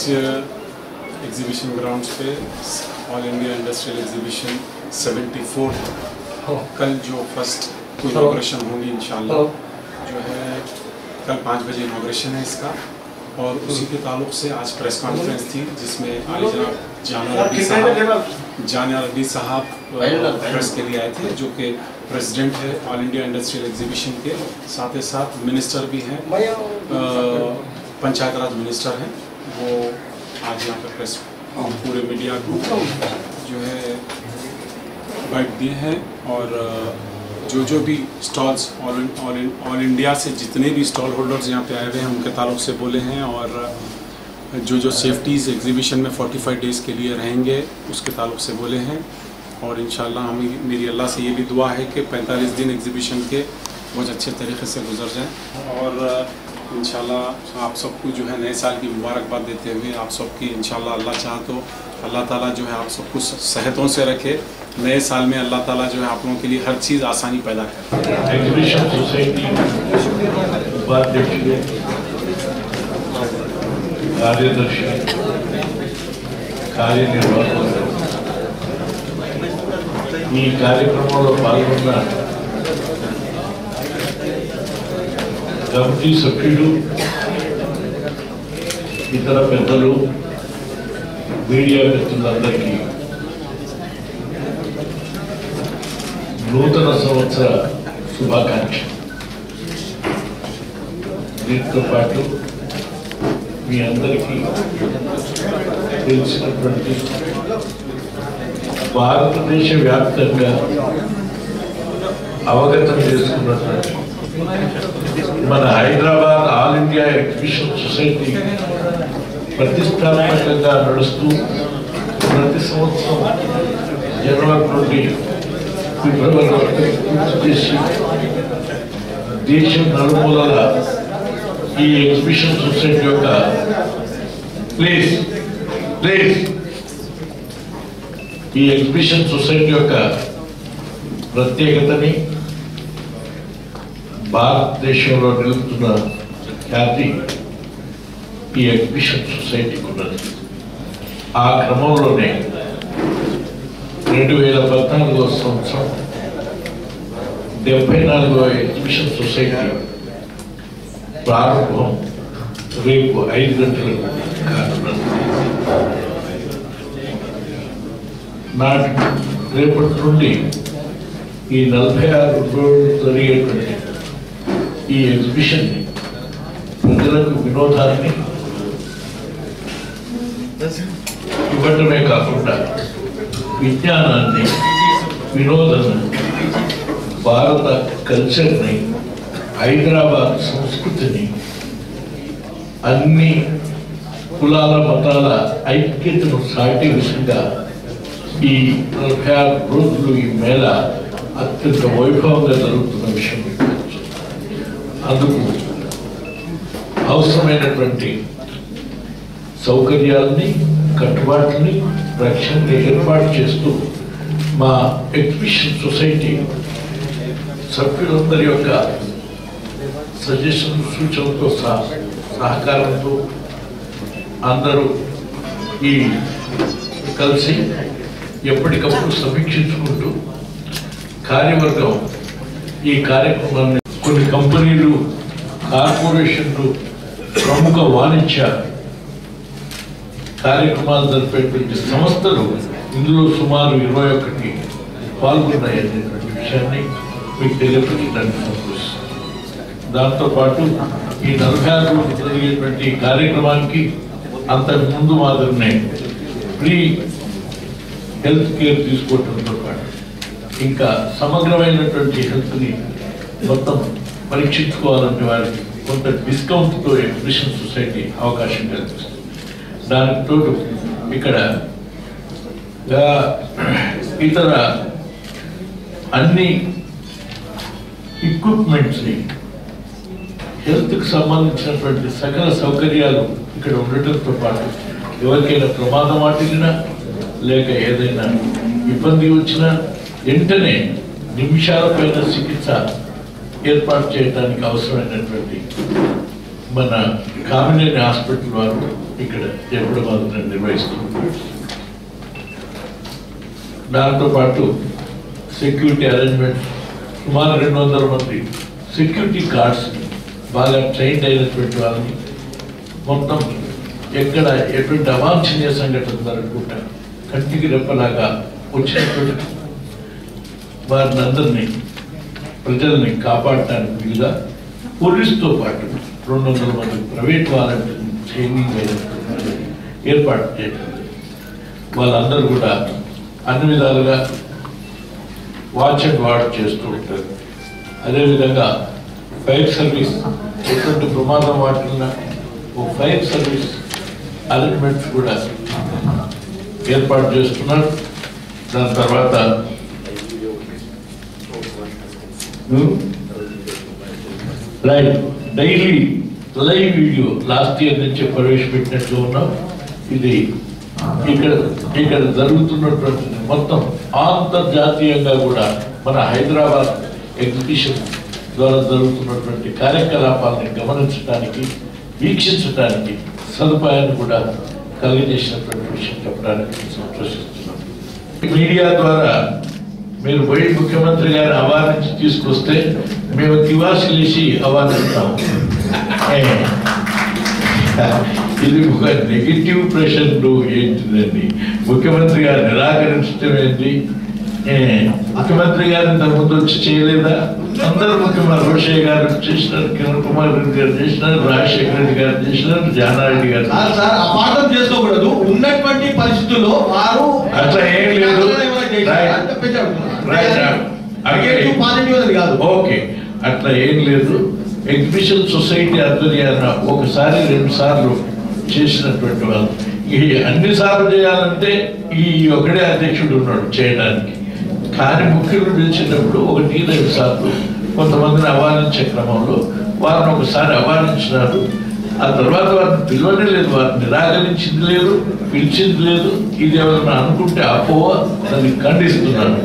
आज exhibition grounds पे all India industrial exhibition 74 कल जो फर्स्ट इनॉग्रेशन होगी इंशाल्लाह, जो है कल 5 बजे इनॉग्रेशन है इसका। और उसी के ताल्लुक से आज प्रेस कॉन्फ्रेंस थी जिसमें आली जनाब जाना रेड्डी साहब प्रेस के लिए आए थे, जो कि प्रेसिडेंट है ऑल इंडिया इंडस्ट्रियल एग्जीबिशन के, साथ ही साथ मिनिस्टर भी हैं, पंचायत राज मिनिस्टर हैं। वो आज यहाँ पर प्रेस पूरे मीडिया को जो है बाइट दिए हैं। और जो भी स्टॉल्स ऑल इंडिया से जितने भी स्टॉल होल्डर्स यहाँ पे आए हुए हैं उनके ताल्लुक से बोले हैं। और जो सेफ्टीज़ एग्जीबिशन में 45 डेज़ के लिए रहेंगे उसके ताल्लुक से बोले हैं। और इंशाल्लाह मेरी अल्लाह से ये भी दुआ है कि 45 दिन एग्जीबिशन के बहुत अच्छे तरीके से गुजर जाएं। और इंशाल्लाह आप सबको जो है नए साल की मुबारकबाद देते हुए आप सबकी इंशाल्लाह अल्लाह चाह तो अल्लाह ताला जो है आप सबको सेहतों से रखे। नए साल में अल्लाह ताला जो है आप लोगों के लिए हर चीज़ आसानी पैदा करे। एग्जीबिशन सोसाइटी उपाध्यक्ष कार्यदर्शी కార్యనిర్వాహకులు ఈ కార్యక్రమంలో పాల్గొన్న కమిటీ సభ్యులు, ఇతర పెద్దలు, మీడియా మిత్రులందరికీ నూతన సంవత్సర శుభాకాంక్షలు. దీంతో పాటు మీ అందరికీ తెలిసినటువంటి భారతదేశ వ్యాప్తంగా అవగతం చేసుకున్నటువంటి మన Hyderabad all India exhibition society ప్రతిష్టాత్మకంగా నడుస్తూ ప్రతి సంవత్సరం జనవరి నుండి ఫిబ్రవరి వరకు పూర్తి చేసి దేశం నలుమూలల ఈ ఎగ్జిబిషన్ సొసైటీ యొక్క ఈ ఎగ్జిబిషన్ సొసైటీ యొక్క ప్రత్యేకతని, భారతదేశంలో నిలుపుతున్న ఖ్యాతి ఈ ఎగ్జిబిషన్ సొసైటీకి ఉన్నది. ఆ క్రమంలోనే 2014వ సంవత్సరం 74వ ఎగ్జిబిషన్ సొసైటీ ప్రారంభం రేపు 5 గంటలకు కానున్నది. రేపటి నుండి ఈ 46 రోజులు జరిగేటువంటి ఈ ఎగ్జిబిషన్ ప్రజలకు వినోదాన్ని ఇవ్వటమే కాకుండా విజ్ఞానాన్ని, వినోదాన్ని, భారత కల్చర్ని, హైదరాబాద్ సంస్కృతిని, అన్ని కులాల మతాల ఐక్యతను సాటి విధంగా ఈ 46 రోజులు ఈ మేళ అత్యంత వైభవంగా జరుగుతున్న విషయం. అందుకు అవసరమైనటువంటి సౌకర్యాలని, కట్టుబాట్లని, రక్షణని ఏర్పాటు చేస్తూ మా ఎగ్జిబిషన్ సొసైటీ సభ్యులందరి యొక్క సజెషన్, సూచనలతో సహకారంతో అందరూ ఈ కలిసి ఎప్పటికప్పుడు సమీక్షించుకుంటూ కార్యవర్గం ఈ కార్యక్రమాన్ని కొన్ని కంపెనీలు, కార్పొరేషన్లు, ప్రముఖ వాణిజ్య కార్యక్రమాలు జరిపేటువంటి సంస్థలు ఇందులో సుమారు 21 పాల్గొన్నాయనేటువంటి విషయాన్ని మీకు తెలియపరచడానికి సంతోషిస్తున్నాను. దాంతోపాటు ఈ 46 రోజులు జరిగేటువంటి కార్యక్రమానికి అంతకు ముందు మాదిరినే ఫ్రీ హెల్త్ కేర్ తీసుకోవడంతో పాటు ఇంకా సమగ్రమైనటువంటి హెల్త్ని మొత్తం పరీక్షించుకోవాలనే వారికి కొంత డిస్కౌంట్తో ఎగ్జిబిషన్ సొసైటీ అవకాశం కల్పిస్తుంది. దానికి తోడు ఇక్కడ ఇతర అన్ని ఎక్విప్మెంట్స్ని, హెల్త్కి సంబంధించినటువంటి సకల సౌకర్యాలు ఇక్కడ ఉండటంతో పాటు ఎవరికైనా ప్రమాదం వాటిల్లినా లేక ఏదైనా ఇబ్బంది వచ్చినా వెంటనే నిమిషాల పైన చికిత్స ఏర్పాటు చేయడానికి అవసరమైనటువంటి మన కామినేని హాస్పిటల్ వారు ఇక్కడ హైదరాబాద్ నిర్వహిస్తున్నారు. దాంతో పాటు సెక్యూరిటీ అరేంజ్మెంట్ సుమారు 200 మంది సెక్యూరిటీ గార్డ్స్ బాగా ట్రైన్ అయినటువంటి వాళ్ళని మొత్తం ఎక్కడ ఎటువంటి అవాంఛనీయ సంఘటన జరగకుండా కంటికి రెప్పలాగా వచ్చినటువంటి వారిని అందరినీ ప్రజల్ని కాపాడటానికి వీలుగా పోలీసుతో పాటు 200 మంది ప్రైవేట్ వాలంటీర్లు ట్రైనింగ్ అయినటువంటి ఏర్పాటు చేయడం. వాళ్ళందరూ కూడా అన్ని విధాలుగా వాచ్ అండ్ వార్డ్ చేస్తూ ఉంటారు. అదేవిధంగా ఫైర్ సర్వీస్ ఎటువంటి ప్రమాదం వాటిల్లో ఒక ఫైర్ సర్వీస్ అరేంజ్మెంట్స్ కూడా ఏర్పాటు చేస్తున్నారు. దాని తర్వాత daily live video last year నుంచి ప్రవేశపెట్టినట్లు ఉన్నాం. ఇది ఇక్కడ జరుగుతున్నటువంటి మొత్తం అంతర్జాతీయంగా కూడా మన హైదరాబాద్ ఎగ్జిబిషన్ ద్వారా జరుగుతున్నటువంటి కార్యకలాపాలను గమనించడానికి, వీక్షించడానికి సదుపాయాన్ని కూడా కలిగజేసినటువంటి విషయం చెప్పడానికి సంతోషిస్తున్నాం. మీడియా ద్వారా మీరు పోయి ముఖ్యమంత్రి గారిని అవార్డించి తీసుకొస్తే మేము తివాసులేసి అవార్డిస్తాము. ఇది ఒక నెగిటివ్ ప్రెషర్ ఏంటిదండి? ముఖ్యమంత్రి గారు నిరాకరించడం ఏంటి? ముఖ్యమంత్రి గారు ఇంతకు ముందు వచ్చి చేయలేదా? అందరూ ముఖ్యమంత్రి రోషయ్య గారు చేసినారు, కిరణ్ కుమార్ రెడ్డి గారు చేసినారు, రాజశేఖర రెడ్డి గారు చేసినారు, జానా రెడ్డి గారు. అపార్థం చేసుకోకూడదు. ఉన్నటువంటి పరిస్థితుల్లో వారు అట్లా ఏం లేదు. ఓకే, అట్లా ఏం లేదు. ఎగ్జిబిషన్ సొసైటీ ఆధ్వర్యాన ఒకసారి 2 సార్లు చేసినటువంటి వాళ్ళు అన్ని సార్లు చేయాలంటే ఈ ఒకడే అధ్యక్షుడు ఉన్నాడు చేయడానికి. కానీ ముఖ్యులు పిలిచినప్పుడు 1-2 సార్లు కొంతమందిని అవార్డించే క్రమంలో వారిని ఒకసారి అవార్డించినారు. ఆ తర్వాత వారిని పిలవనే లేదు, వారిని నిరాకరించింది లేదు, పిలిచింది లేదు. ఇది ఎవరైనా అనుకుంటే అపోహ, దాన్ని ఖండిస్తున్నాను.